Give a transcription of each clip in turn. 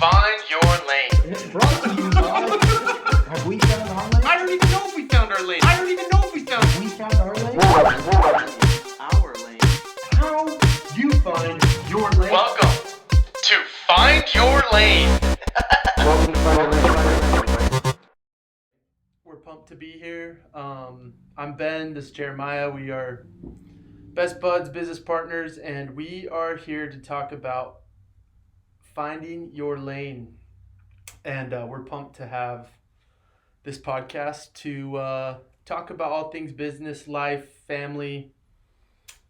find your lane. It's brought to you by... Have we found our lane? I don't even know if we found our lane. I don't even know if we found. Have we found our lane? Our lane. How you find your lane? Welcome to Find Your Lane. Welcome to Find Your Lane. We're pumped to be here. I'm Ben, this is Jeremiah. We are best buds, business partners, and we are here to talk about finding your lane. And we're pumped to have this podcast to talk about all things business, life, family.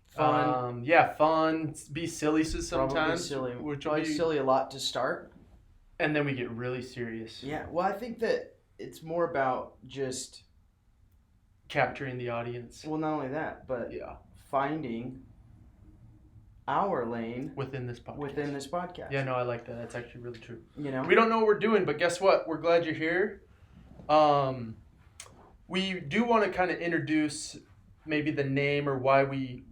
Fun. Fun. Be silly sometimes. Probably silly. Which Probably silly a lot to start. And then we get really serious. Yeah, well, I think that it's more about just... Capturing the audience. Well, not only that, but Yeah. finding our lane Within this podcast. Yeah, No, I like that. That's actually really true. You know? We don't know what we're doing, but guess what? We're glad you're here. We do want to kind of introduce maybe the name or why we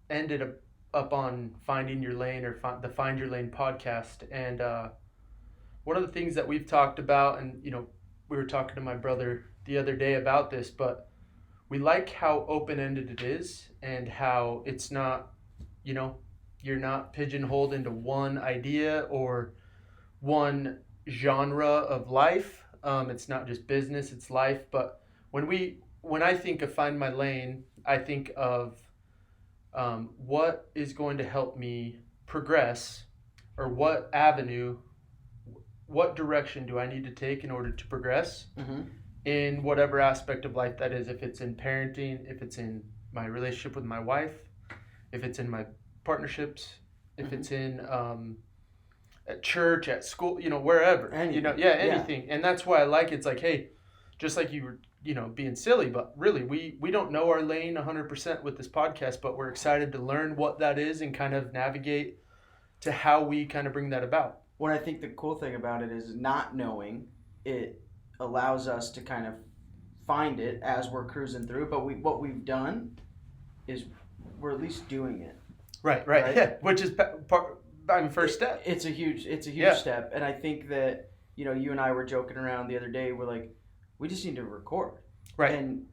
ended up on Finding Your Lane or the Find Your Lane podcast. And one of the things that we've talked about, and we were talking to my brother the other day about this, but we like how open-ended it is and how it's not, you're not pigeonholed into one idea or one genre of life. It's not just business, it's life. But when I think of Find My Lane, I think of what is going to help me progress, or what avenue, what direction do I need to take in order to progress in whatever aspect of life that is. If it's in parenting, if it's in my relationship with my wife, if it's in my partnerships, if it's in at church, at school, wherever, anything. Yeah. And that's why I like it. It's like, hey, just like you were, being silly, but really we don't know our lane 100% with this podcast, but we're excited to learn what that is and kind of navigate to how we kind of bring that about. What I think the cool thing about it is not knowing it allows us to kind of find it as we're cruising through. But what we've done is we're at least doing it. Right. Yeah, which is first step. It's a huge step, and I think that you and I were joking around the other day. We're like, we just need to record, right? And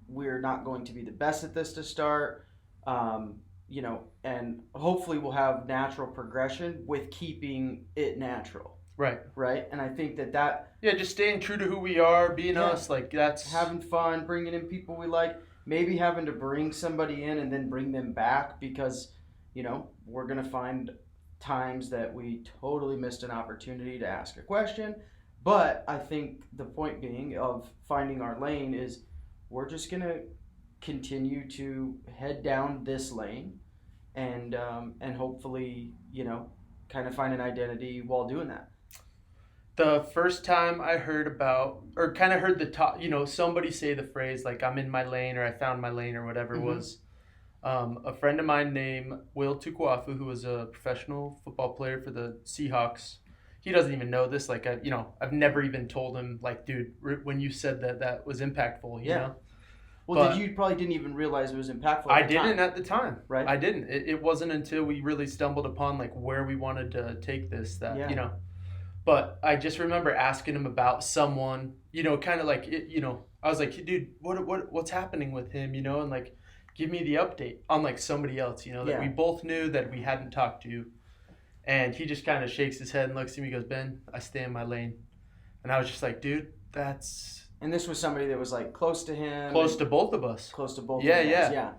we're not going to be the best at this to start, and hopefully we'll have natural progression with keeping it natural. Right, and I think that just staying true to who we are, being us, like that's having fun, bringing in people we like, maybe having to bring somebody in and then bring them back because we're gonna find times that we totally missed an opportunity to ask a question. But I think the point being of finding our lane is we're just gonna continue to head down this lane and hopefully kind of find an identity while doing that. The first time I heard about, or kind of heard the top, somebody say the phrase like I'm in my lane or I found my lane or whatever, was a friend of mine named Will Tukwafu, who was a professional football player for the Seahawks. He doesn't even know this. Like, I've never even told him, like, dude, when you said that was impactful, you know? Well, you probably didn't even realize it was impactful I didn't at the time. Right. I didn't. It wasn't until we really stumbled upon, like, where we wanted to take this that, But I just remember asking him about someone, kind of like, I was like, dude, what's happening with him, and, like, give me the update on, like, somebody else, that we both knew that we hadn't talked to. And he just kind of shakes his head and looks at me and goes, Ben, I stay in my lane. And I was just like, dude, that's... And this was somebody that was, like, close to him. Close to both of us. Close to both of us, yeah.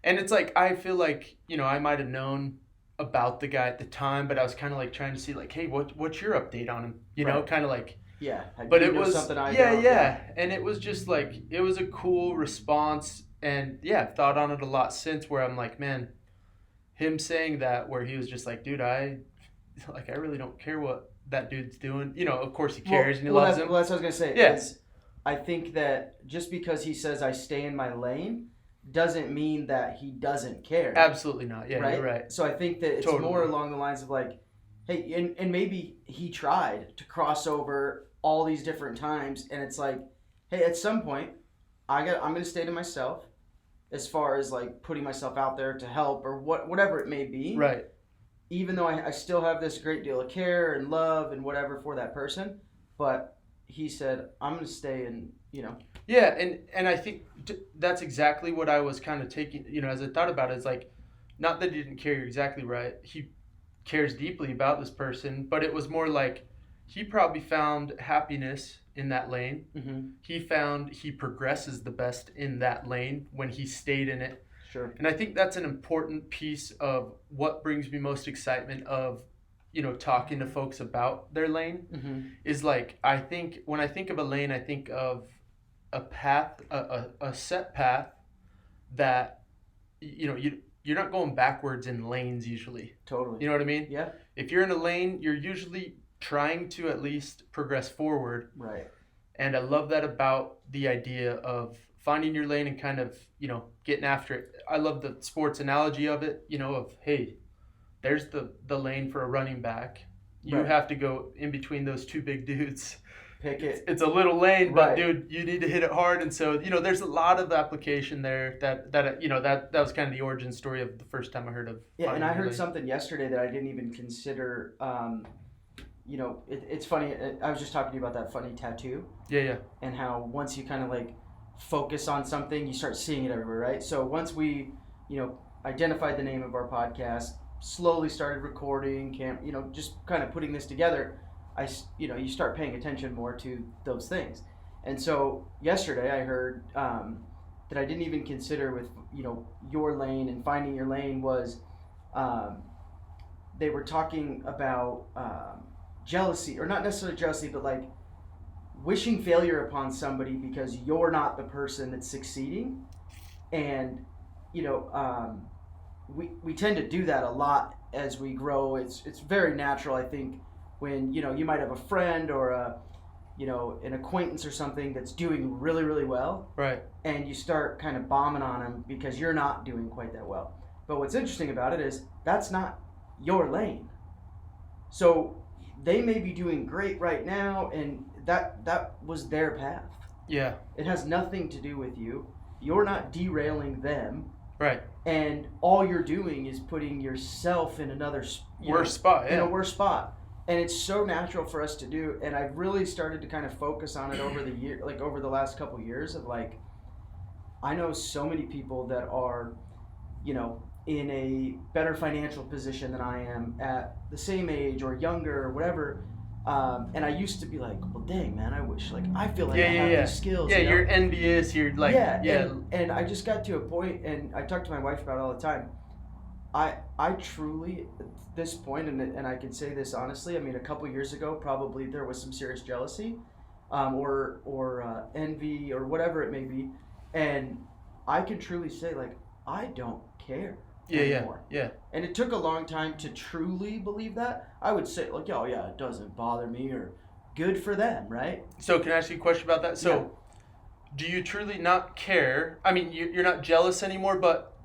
And it's like, I feel like, I might have known about the guy at the time, but I was kind of, like, trying to see, like, hey, what's your update on him? Kind of like... Yeah. But it was... something I don't. Yeah. And it was just, like, it was a cool response. And, I've thought on it a lot since where I'm like, man... Him saying that where he was just like, dude, I really don't care what that dude's doing. Of course he cares and he loves him. Well, that's what I was going to say. Yes. I think that just because he says I stay in my lane doesn't mean that he doesn't care. Absolutely not. Yeah, right? You're right. So I think that it's more along the lines of like, hey, and maybe he tried to cross over all these different times. And it's like, hey, at some point, I'm going to stay to myself. As far as like putting myself out there to help or whatever it may be. Right. even though I still have this great deal of care and love and whatever for that person, but he said, I'm going to stay and, Yeah, and I think that's exactly what I was kind of taking, as I thought about it, is like, not that he didn't care, you're exactly right. He cares deeply about this person, but it was more like he probably found happiness in that lane. mm-hmm. He found he progresses the best in that lane when he stayed in it. Sure. And I think that's an important piece of what brings me most excitement of, talking to folks about their lane Mm-hmm. is like, I think when I think of a lane, I think of a path, a set path that, you're not going backwards in lanes usually. Totally. You know what I mean? Yeah. If you're in a lane, you're usually trying to at least progress forward. Right. And I love that about the idea of finding your lane and kind of, getting after it. I love the sports analogy of it, of, hey, there's the lane for a running back. You Right. have to go in between those two big dudes. Pick it. It's a little lane, but Right. dude, you need to hit it hard. And so, there's a lot of application there that was kind of the origin story of the first time I heard of. Yeah, and finding I your heard lane. something yesterday that I didn't even consider. It's funny. I was just talking to you about that funny tattoo Yeah. and how once you kind of like focus on something, you start seeing it everywhere, right? So once we, identified the name of our podcast, slowly started recording, just kind of putting this together, you start paying attention more to those things. And so yesterday I heard that I didn't even consider with, your lane and finding your lane was, they were talking about jealousy, or not necessarily jealousy, but like wishing failure upon somebody because you're not the person that's succeeding. And, we tend to do that a lot as we grow. It's very natural, I think, when, you might have a friend or an acquaintance or something that's doing really, really well. Right. And you start kind of bombing on them because you're not doing quite that well. But what's interesting about it is that's not your lane. So they may be doing great right now, and that was their path. Yeah. It has nothing to do with you. You're not derailing them. Right. And all you're doing is putting yourself in another Worse spot. in Yeah. a worse spot. And it's so natural for us to do. And I've really started to kind of focus on it over the year, like over the last couple of years of like, I know so many people that are, in a better financial position than I am at the same age or younger or whatever. And I used to be like, well, dang, man, I wish, like, I feel like I have these skills. Yeah, you're envious. You're like, And I just got to a point, and I talk to my wife about it all the time. I truly, at this point, and I can say this honestly, I mean, a couple years ago, probably there was some serious jealousy, or envy, or whatever it may be. And I can truly say, like, I don't care anymore. Yeah. And it took a long time to truly believe that. I would say, like, oh yeah, it doesn't bother me, or good for them, right? So can I ask you a question about that? So do you truly not care? I mean, you're not jealous anymore, but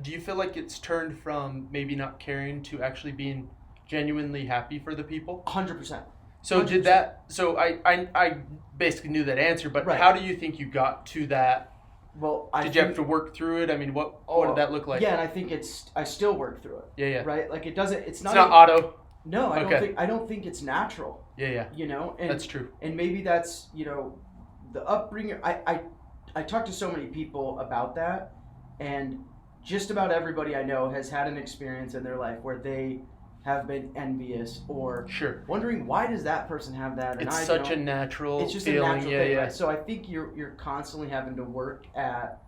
do you feel like it's turned from maybe not caring to actually being genuinely happy for the people? 100%. So 100%. did that, so I basically knew that answer, but Right. how do you think you got to that? Well, Did you have to work through it? I mean, what did that look like? Yeah, and I think I still work through it. Yeah. Right? Like it's not It's not auto. No, Okay. I don't think it's natural. Yeah. And That's true. And maybe that's, the upbringing. I talk to so many people about that, and just about everybody I know has had an experience in their life where they have been envious or Sure. wondering, why does that person have that and It's I such don't? a natural It's just feeling. a natural thing, Yeah. right? So I think you're constantly having to work at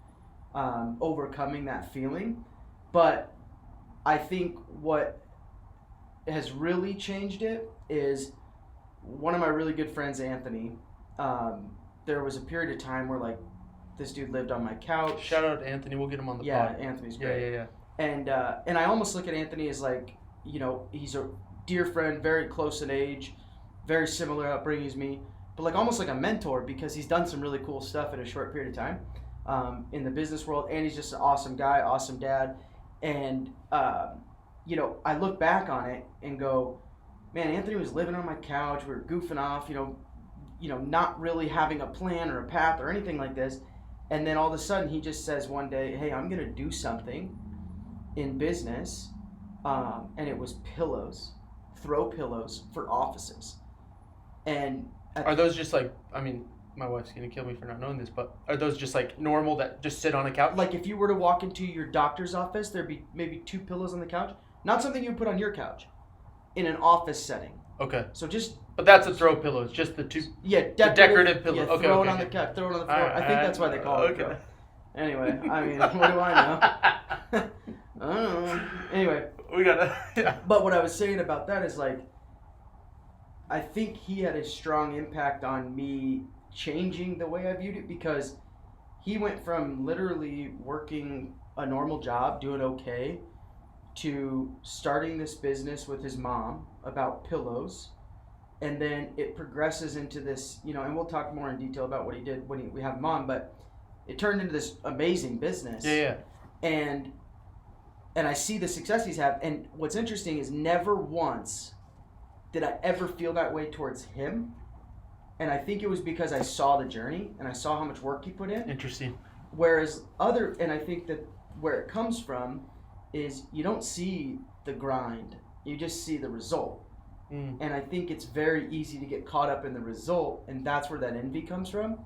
overcoming that feeling. But I think what has really changed it is one of my really good friends, Anthony. There was a period of time where like this dude lived on my couch. Shout out to Anthony. We'll get him on the Yeah, pod. Anthony's great. Yeah. And I almost look at Anthony as like, he's a dear friend, very close in age, very similar upbringing as me, but like almost like a mentor because he's done some really cool stuff in a short period of time in the business world, and he's just an awesome guy, awesome dad. And I look back on it and go, man, Anthony was living on my couch. We were goofing off, not really having a plan or a path or anything like this. And then all of a sudden he just says one day, hey, I'm going to do something in business and it was pillows, throw pillows for offices. And Are those just like, I mean, my wife's going to kill me for not knowing this, but are those just like normal that just sit on a couch? like if you were to walk into your doctor's office, there'd be maybe 2 pillows on the couch. Not something you would put on your couch in an office setting. Okay. So just, But that's a throw pillow. It's just the two. yeah, decorative pillow. Yeah, Okay, throw okay, it on okay. the couch, throw it on the floor. Alright, I think that's why they call it a okay. throw. Anyway, I mean, what do I know? I don't know. Anyway, We gotta. Yeah. but what I was saying about that is like, I think he had a strong impact on me changing the way I viewed it, because he went from literally working a normal job, doing okay, to starting this business with his mom about pillows. And then it progresses into this, you know, and we'll talk more in detail about what he did when we have him on, but it turned into this amazing business. Yeah. And I see the success he's had. And what's interesting is never once did I ever feel that way towards him. And I think it was because I saw the journey and I saw how much work he put in. Interesting. Whereas and I think that where it comes from is you don't see the grind, you just see the result. And I think it's very easy to get caught up in the result, and that's where that envy comes from.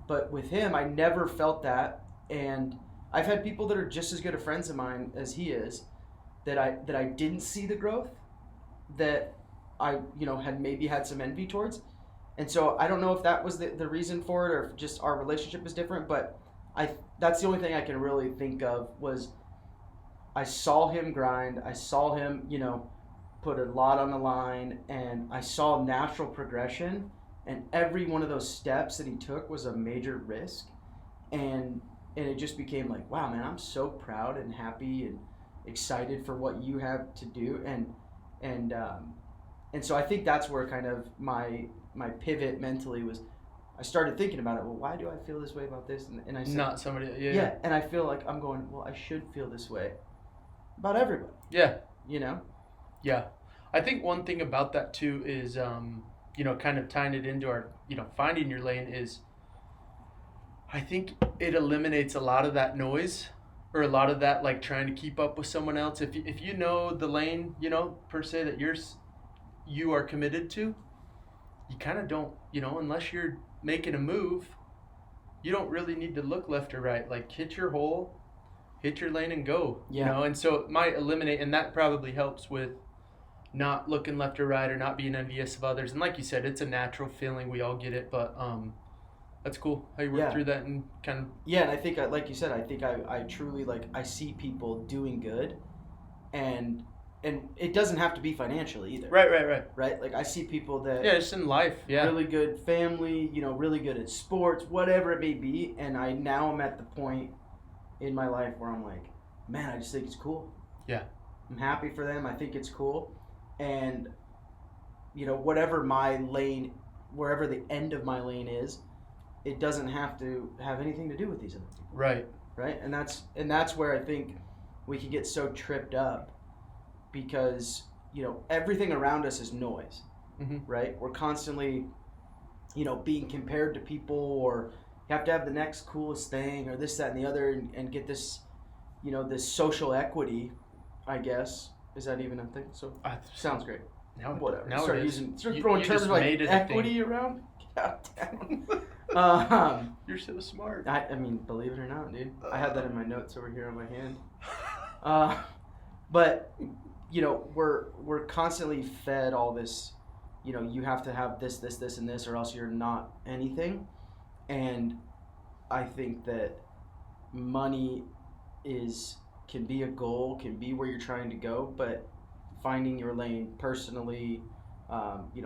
But with him, I never felt that, and I've had people that are just as good of friends of mine as he is, that I didn't see the growth, that I had maybe had some envy towards, and so I don't know if that was the reason for it, or if just our relationship is different. But that's the only thing I can really think of was I saw him grind, I saw him put a lot on the line, and I saw natural progression, and every one of those steps that he took was a major risk, and it just became like, wow, man, I'm so proud and happy and excited for what you have to do, and so I think that's where kind of my pivot mentally was. I started thinking about it. Well, why do I feel this way about this? And I said, Not somebody. yeah, and I feel like I'm going, well, I should feel this way about everybody. Yeah. Yeah. I think one thing about that too is, kind of tying it into our, finding your lane is, I think it eliminates a lot of that noise, or a lot of that, like trying to keep up with someone else. If you know the lane, per se that you are committed to, you kind of don't, unless you're making a move, you don't really need to look left or right. Like hit your hole, hit your lane and go, and so it might eliminate, and that probably helps with not looking left or right or not being envious of others. And like you said, it's a natural feeling. We all get it, but that's cool how you work through that and kind of. Yeah, and I think, like you said, I think I truly, like, I see people doing good, and it doesn't have to be financially either. Right? Like, I see people that... Yeah, just in life, really good family, really good at sports, whatever it may be, and I now am at the point in my life where I'm like, man, I just think it's cool. Yeah. I'm happy for them. I think it's cool. And, whatever my lane, wherever the end of my lane is, it doesn't have to have anything to do with these other people. Right. And that's where I think we can get so tripped up, because, everything around us is noise, right? We're constantly, being compared to people, or you have to have the next coolest thing, or this, that, and the other, and get this, this social equity, I guess. Is that even a thing? So sounds great. Now whatever. Now Start throwing terms just like made it a equity thing. around. Down. You're so smart. I mean, believe it or not, dude, I had that in my notes over here on my hand. But we're constantly fed all this. You have to have this, and this, or else you're not anything. And I think that money can be a goal, can be where you're trying to go, but finding your lane personally,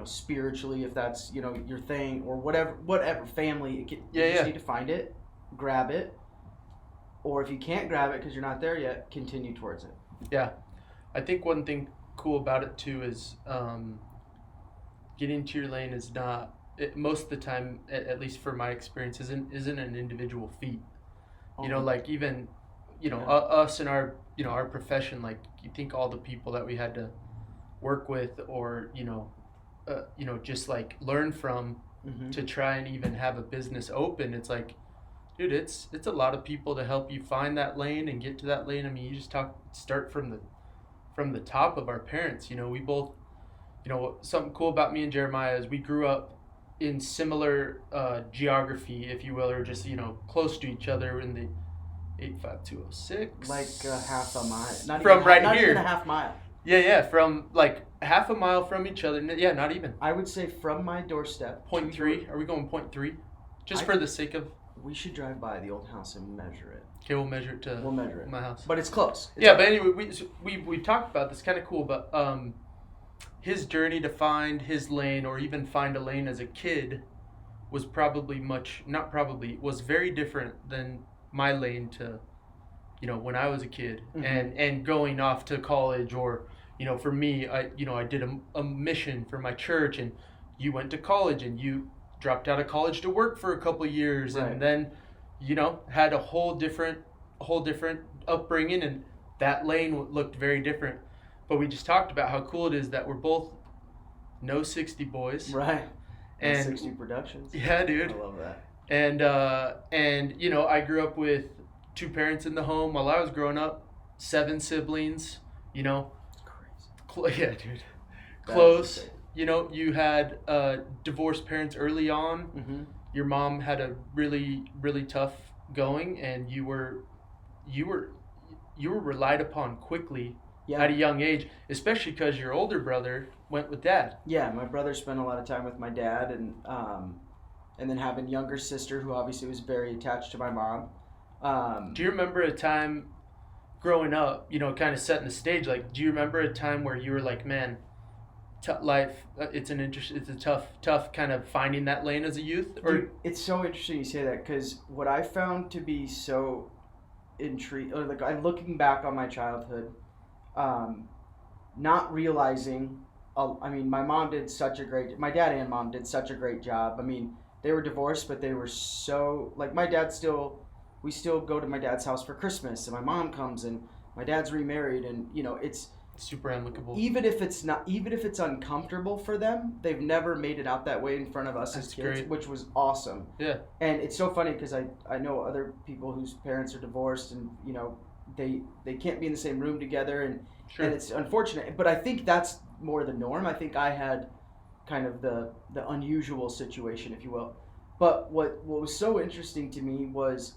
spiritually, if that's, your thing, or whatever, family, you just need to find it, grab it, or if you can't grab it because you're not there yet, continue towards it. Yeah. I think one thing cool about it too is getting to your lane is not, most of the time, at least for my experience, isn't an individual feat. Like even, us in our, our profession, like you think all the people that we had to work with, or, just like learn from to try and even have a business open. It's like, dude, it's a lot of people to help you find that lane and get to that lane. I mean, you just start from from the top of our parents. You know, we both, you know, something cool about me and Jeremiah is we grew up in similar geography, if you will, or just, you know, close to each other in the 85206. Like half a mile. Not From even, right not here. even a half mile. Yeah, from like half a mile from each other. Yeah, not even. I would say from my doorstep. 0.3. Are we going 0.3? Just for the sake of. We should drive by the old house and measure it. Okay, we'll measure it to. We'll measure it. My house. But it's close. Yeah, but anyway, we talked about this, kind of cool, but his journey to find his lane or even find a lane as a kid was was very different than my lane to, you know, when I was a kid. Mm-hmm. and going off to college, or, you know, for me, I did a mission for my church, and you went to college and you dropped out of college to work for a couple of years, right. and then, you know, had a whole different upbringing, and that lane looked very different. But we just talked about how cool it is that we're both no 60 boys. Right. And 60 Productions. Yeah, dude. I love that. And you know, I grew up with 2 parents in the home while I was growing up, 7 siblings, you know. It's crazy. Yeah, dude. That Close. is You know, you had divorced parents early on. mm-hmm. Your mom had a really, really tough going, and you were relied upon quickly at a young age, especially because your older brother went with dad. Yeah, my brother spent a lot of time with my dad, and then having a younger sister who obviously was very attached to my mom. Do you remember a time growing up, you know, kind of setting the stage? Like, do you remember a time where you were like, man, life, it's a tough kind of finding that lane as a youth? Or dude, it's so interesting you say that, because what I found to be so intriguing, or like I'm looking back on my childhood, not realizing, I mean, my dad and mom did such a great job. I mean, they were divorced, but they were so, like, we still go to my dad's house for Christmas, and my mom comes, and my dad's remarried, and, you know, it's super amicable. Even if it's uncomfortable for them, they've never made it out that way in front of us as kids, great. which was awesome. Yeah. And it's so funny because I know other people whose parents are divorced, and, you know, they can't be in the same room together, and Sure. and it's unfortunate. But I think that's more the norm. I think I had kind of the unusual situation, if you will. But what was so interesting to me was,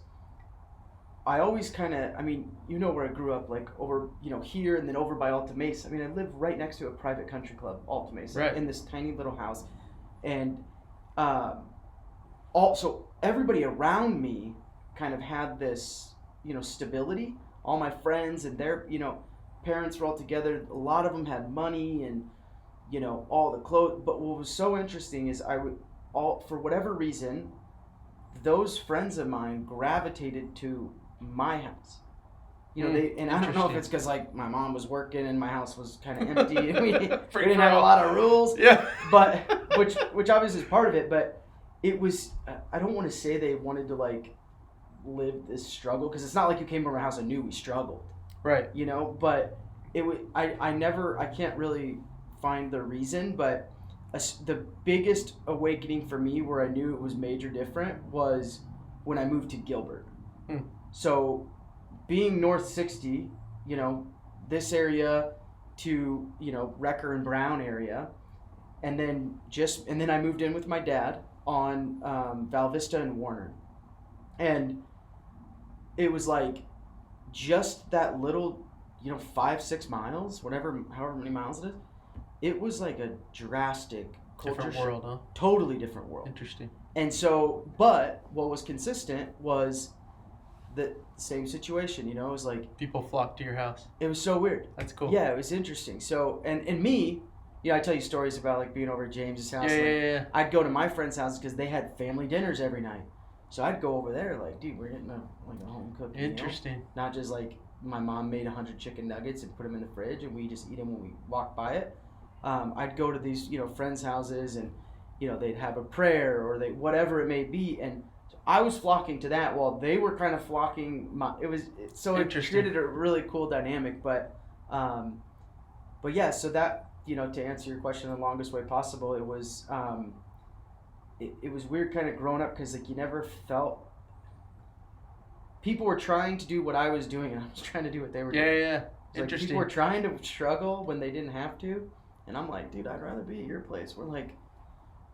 I always kind of, I mean, you know where I grew up, like over, you know, here and then over by Alta Mesa. I mean, I live right next to a private country club, Alta Mesa, right. in this tiny little house. And also everybody around me kind of had this, you know, stability. All my friends and their, you know, parents were all together. A lot of them had money and, you know, all the clothes. But what was so interesting is for whatever reason, those friends of mine gravitated to my house. You know, and I don't know if it's because, like, my mom was working and my house was kind of empty and we didn't have a lot of rules. Yeah. But which obviously is part of it. But it was, I don't want to say they wanted to, like, live this struggle, because it's not like you came over my house and knew we struggled. Right. You know, but it was, I can't really find the reason, but the biggest awakening for me where I knew it was major different was when I moved to Gilbert. So being North 60, you know, this area to, you know, Wrecker and Brown area, and then I moved in with my dad on Val Vista and Warner. And it was like just that little, you know, 5-6 miles, however many miles it is. It was like a drastic culture different world, huh? Totally different world. Interesting. And so, but what was consistent was the same situation, you know. It was like people flocked to your house. It was so weird. That's cool. Yeah, it was interesting. So, and me, you know, I tell you stories about, like, being over at James's house. Yeah. I'd go to my friends' houses because they had family dinners every night. So I'd go over there, like, dude, we're getting a home cooked meal. Interesting. Not just like my mom made 100 chicken nuggets and put them in the fridge and we just eat them when we walk by it. I'd go to these, you know, friends' houses, and, you know, they'd have a prayer or whatever it may be, and I was flocking to that while they were kind of flocking. It created a really cool dynamic. But yeah, so that, you know, to answer your question the longest way possible, it was it was weird kind of growing up, because, like, you never felt people were trying to do what I was doing and I was trying to do what they were doing. Yeah. It's like Interesting. people were trying to struggle when they didn't have to, and I'm like, dude, I'd rather be at your place. We're like,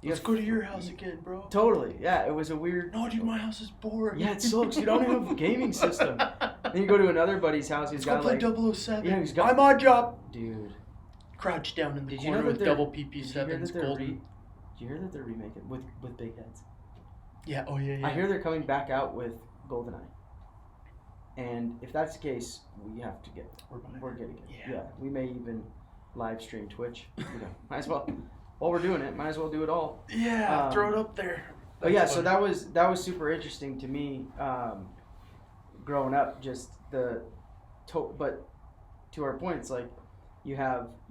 Let's go to your house again, bro. Totally, yeah. It was a weird. No, dude, my house is boring. Yeah, it sucks. You don't have a gaming system. Then you go to another buddy's house. He's Let's got go like play 007. Yeah, he's got- I'm on job. Dude. Crouch down in the Did you know corner that with they're- double Did you hear PP7s that they're golden. Did you hear that they're remaking with big heads? Yeah. Oh yeah. I hear they're coming back out with GoldenEye. And if that's the case, we have to get it. We're getting it. Yeah. We may even live stream Twitch. Might as well. While we're doing it, might as well do it all. Yeah. Throw it up there. But yeah, That's so funny. that was super interesting to me, growing up. Just but to our point, it's like you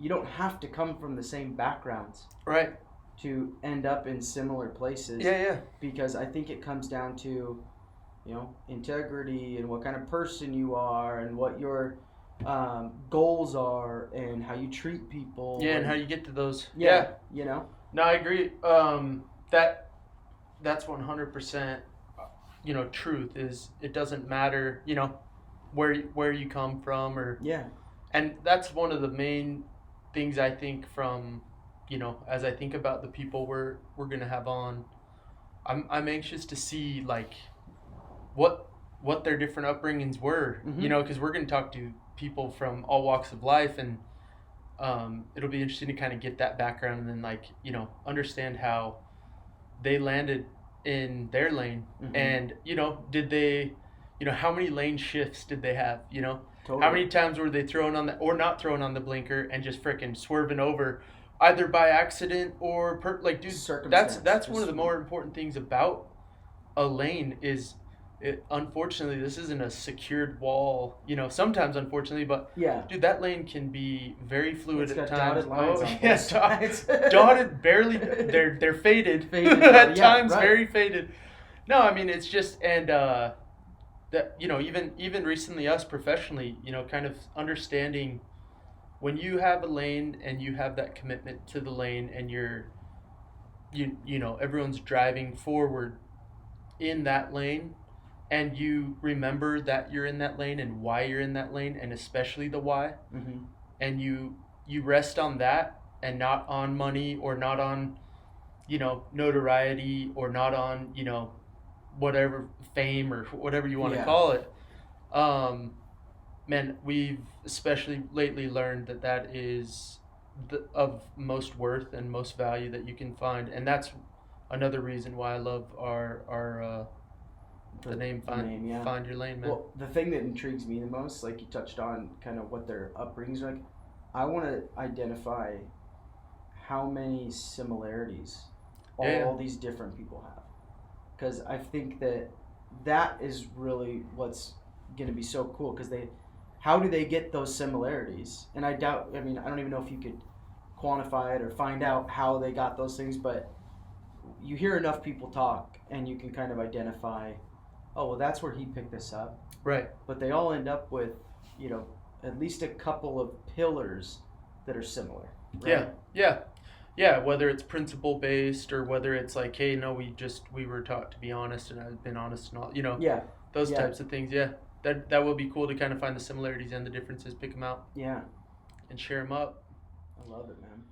don't have to come from the same backgrounds Right. to end up in similar places. Yeah. Because I think it comes down to, integrity and what kind of person you are and what your goals are and how you treat people. Yeah, and how you get to those. Yeah. No, I agree. That's 100%. Truth is it doesn't matter. Where you come from or. Yeah. And that's one of the main things I think from, as I think about the people we're gonna have on. I'm anxious to see like what their different upbringings were. Mhm. Because we're gonna talk to people from all walks of life, and it'll be interesting to kind of get that background and then understand how they landed in their lane. Mhm. And did they how many lane shifts did they have? Totally. How many times were they throwing on or not throwing on the blinker and just freaking swerving over, either by accident or dude, Circumstance. that's one of the more important things about a lane is unfortunately this isn't a secured wall, sometimes unfortunately, but Yeah. dude, that lane can be very fluid It's at got times. dotted lines on both yeah, sides. dotted, barely. They're faded. Faded, At yeah, times, right. very faded. No, I mean it's just that even recently us professionally, kind of understanding when you have a lane and you have that commitment to the lane and everyone's driving forward in that lane. And you remember that you're in that lane and why you're in that lane, and especially the why. Mm-hmm. And you rest on that and not on money or not on, notoriety or not on, whatever fame or whatever you want to Yeah. call it. Man, we've especially lately learned that is of most worth and most value that you can find. And that's another reason why I love our the name Find Your Lane, man. Well, the thing that intrigues me the most, like you touched on, kind of what their upbringings are like. I want to identify how many similarities all these different people have, because I think that is really what's going to be so cool. Because how do they get those similarities? And I doubt. I mean, I don't even know if you could quantify it or find out how they got those things, but you hear enough people talk, and you can kind of identify. Oh, well, that's where he picked this up. Right. But they all end up with, at least a couple of pillars that are similar. Right? Yeah. Whether it's principle based or whether it's like, hey, no, we were taught to be honest and I've been honest and all, Yeah. those types of things. Yeah. That will be cool to kind of find the similarities and the differences, pick them out. Yeah. And share them up. I love it, man.